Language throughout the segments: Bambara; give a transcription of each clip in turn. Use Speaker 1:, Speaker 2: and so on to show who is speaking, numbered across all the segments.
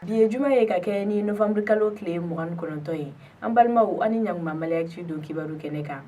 Speaker 1: Bi ye juma ye ka kɛ ni Novembre kalo tile 29 ye. An balimaw ani ɲanguma Maliactu don kibaru kɛnɛ kan.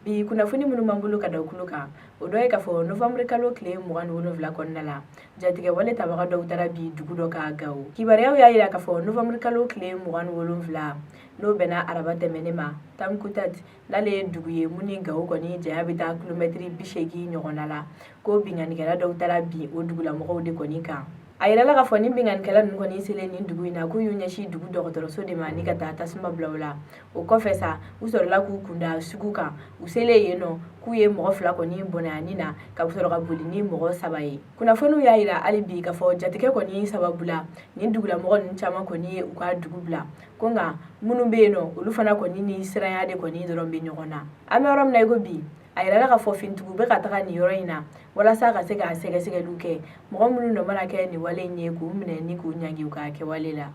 Speaker 1: Bi kunnafoni minnu b'an bolo ka da kulo kan, o dɔ ye k'a fɔ Novembre kalo tile 27 kɔnɔna la, jatigɛ wale tabaga dɔw taara bi dugu dɔ ka Gawo. Kibaruyaw y'a yira k'a fɔ Novembre kalo tile 27 n'o bɛnna araba tɛmɛnen ma, Tankutat n'ale ye dugu ye mun ni Gawo kɔni janya bɛ taa kilomɛtiri 80 ɲɔgɔnna la, ko bingannikɛla dɔw taara bi o dugulamɔgɔw de kɔni kan. A yirala k'a fɔ ni bingannikɛla ninnu kɔni selen nin dugu in na k'u y'u ɲɛsin dugu dɔgɔtɔrɔso de ma ni ka taa tasuma bila o la. O kɔfɛ sa, u sɔrɔla k'u kunda sugu kan. U selen yen nɔ k'u ye mɔgɔ 2 kɔni bɔnɛ a nin na ka sɔrɔ ka boli ni mɔgɔ 3 ye. Kunnafoniw y'a yira hali bi k'a fɔ jatigɛ kɔni sababu la nin dugulamɔgɔ ninnu caman kɔni ye u ka dugu bila. Ko nka minnu bɛ yen nɔ olu fana kɔni ni siranya de kɔni dɔrɔn bɛ ɲɔgɔn na. An bɛ yɔrɔ min na i ko bi, a yirala k'a fɔ finitigiw bɛ ka taga nin yɔrɔ in na walasa ka se ka sɛgɛsɛgɛliw kɛ mɔgɔ minnu nɔ mana kɛ nin wale in ye k'u minɛ ni k'u ɲangi u ka kɛwale la.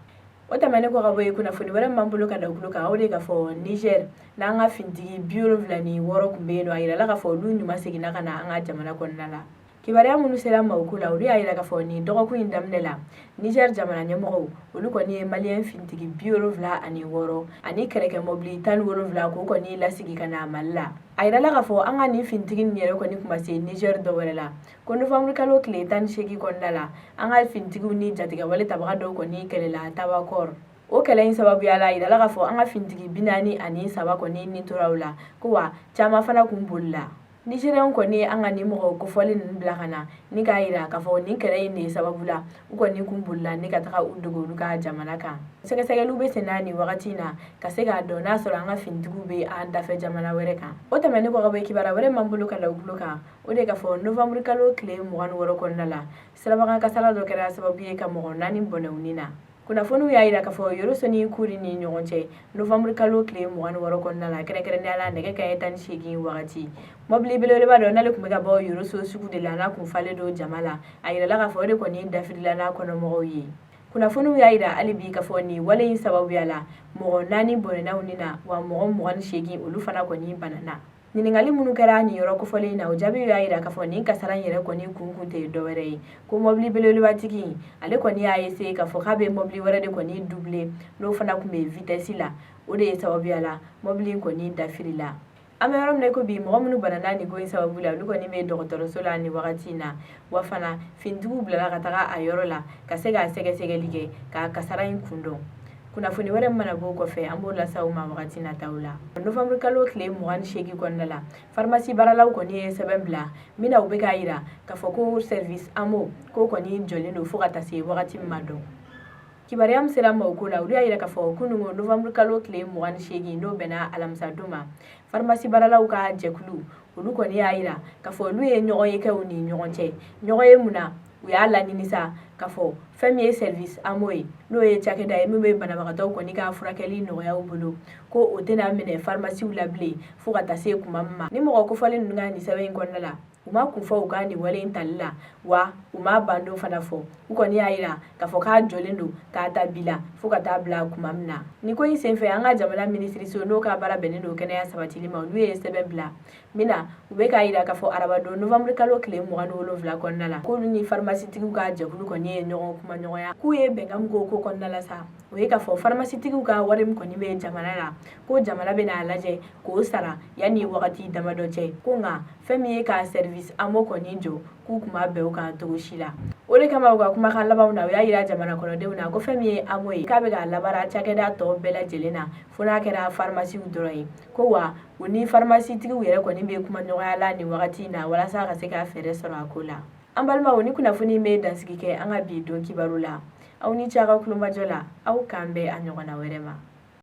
Speaker 1: O tɛmɛnen kɔ ka bɔ yen, kunnafoni wɛrɛ m'an bolo ka da kulo kan, o de k'a fɔ Niger n'an ka finitigi 76 tun bɛ yen nɔ, a yirala k'a fɔ olu ɲuman seginna ka na an ka jamana kɔnɔna la. Kibaruya minnu sera an ma o ko la, olu y'a yira k'a fɔ nin dɔgɔkun in daminɛ la, Niger jamana ɲɛmɔgɔw olu kɔni ye maliyɛn finitigi 76 ani kɛrɛkɛ mɔbili 17 k'o kɔni lasigi ka na Mali la. A yirala k'a fɔ an ka nin finitigi nin yɛrɛ kɔni kuma se Niger dɔwɛrɛ la, ko Novembre kalo tile 18 kɔnɔna la, an ka finitigiw ni jatigɛ wale tabaga dɔw kɔni kɛlɛla Tabakɔr. O kɛlɛ in sababuya la, a yirala k'a fɔ an ka finitigi 43 kɔni nin tora o la, ko wa caman fana kun bolila. Nigériens kɔni ye an ka nin mɔgɔ kofɔlen ninnu bila ka na ni k'a yira k'a fɔ nin kɛlɛ in de sababu la u kɔni kun bolila ni ka taga u dogo olu ka jamana kan. Sɛgɛsɛgɛliw bɛ sen na nin wagati in na ka se k'a dɔn n'a sɔrɔ an ka finitigiw bɛ an dafɛ jamana wɛrɛ kan. O tɛmɛnen kɔ ka bɔ yen, kibaruya wɛrɛ m'an bolo ka da kulo kan, o de k'a fɔ Novembre kalo tile 26 kɔnɔna la, sirabakan kasara dɔ kɛra sababu ye ka mɔgɔ 4 bɔnɛ u nin na. Kunnafoniw y'a yira k'a fɔ Yoroso ni Kuri ni ɲɔgɔn cɛ Novembre kalo tile 26 kɔnɔna la, kɛrɛnkɛrɛnnenya la nɛgɛ kanɲɛ 18 wagati, mɔbili belebeleba dɔ n'ale tun bɛ ka bɔ Yoroso sugu de la n'a kun falen don jama la, a yirala k'a fɔ o de kɔni dafirila n'a kɔnɔmɔgɔw ye. Kunnafoniw y'a yira hali bi k'a fɔ nin wale in sababuya la mɔgɔ 4 bɔnɛna u nin na, wa mɔgɔ 28 olu fana kɔni banana. Ɲininkali minnu kɛra nin yɔrɔ kofɔlen in na, o jaabiw y'a yira k'a fɔ nin kasara in yɛrɛ kɔni kun tɛ dɔwɛrɛ ye, ko mɔbili belebelebatigi ale kɔni y'a essayer k'a fɔ k'a bɛ mɔbili wɛrɛ de kɔni doubler n'o fana tun bɛ vitesse la, o de ye sababuya la mɔbili in kɔni dafirila. An bɛ yɔrɔ min na i ko bi, mɔgɔ minnu banana nin ko in sababu la olu kɔni bɛ dɔgɔtɔrɔso la nin wagati in na, wa fana finitigiw bilala ka taga a yɔrɔ la ka se ka sɛgɛsɛgɛli kɛ ka kasara in kun dɔn. Kunnafoni wɛrɛ mana bɔ o kɔfɛ an b'o lase aw ma wagati nataw la. Novembre kalo tile 28 kɔnɔna la, pharmacie baaralaw kɔni ye sɛbɛn bila min na u bɛ k'a yira k'a fɔ ko service AMO k'o kɔni jɔlen don fo ka taa se wagati min ma dɔn. Kibaruya min sera an ma o ko la, olu y'a yira k'a fɔ kunungo Novembre kalo tile 28 n'o bɛnna alamisa don ma, pharmacie baaralaw ka jɛkulu olu kɔni y'a yira k'a fɔ olu ye ɲɔgɔn ye kɛ u ni ɲɔgɔn cɛ. Ɲɔgɔn ye mun na? U y'a laɲini sa k'a fɔ fɛn min ye service AMO ye n'o ye cakɛda ye min bɛ banabagatɔw kɔni ka furakɛli nɔgɔya u bolo, ko o tɛna minɛ pharmaciw la bilen fo ka taa se kuma min ma. Ni mɔgɔ kofɔlen ninnu ka nin sɛbɛn in kɔnɔna la, u ma kun fɔ u ka nin wale in tali la, wa u ma bandon fana fɔ. U kɔni y'a yira k'a fɔ k'a jɔlen don k'a ta bi la fo ka taa bila kuma min na. Nin ko in senfɛ an ka jamana minisiriso n'o ka baara bɛnnen don kɛnɛya sabatili ma, olu ye sɛbɛn bila min na u bɛ k'a yira k'a fɔ arabadon Novembre kalo tile 27 kɔnɔna la, k'olu ni pharmacietigiw ka jɛkulu kɔni ye ɲɔgɔn kuma ɲɔgɔnya, k'u ye bɛnkan min k'o ko kɔnɔna la sa, o ye k'a fɔ pharmacietigiw ka wari min kɔni bɛ jamana la, ko jamana bɛna lajɛ k'o sara yanni wagati damadɔ cɛ, ko nka fɛn min ye ka service AMO kɔni jɔ k'u kun ma bɛn o kan cogo si la. O de kama u ka kumakan labanw na u y'a yira jamana kɔnɔdenw na ko fɛn min ye AMO ye k'a bɛ ka labaara cakɛda tɔ bɛɛ lajɛlen na fo n'a kɛra pharmaciw dɔrɔn ye, ko wa u ni pharmacietigiw yɛrɛ kɔni bɛ kuma ɲɔgɔnya la nin wagati in na walasa ka se ka fɛɛrɛ sɔrɔ a ko la. An balimaw, ni kunnafoni bɛ dansigi kɛ an ka bi don kibaru la. Aw ni ce aw ka kulomajɔ la, aw k'an bɛn a ɲɔgɔnna wɛrɛ ma.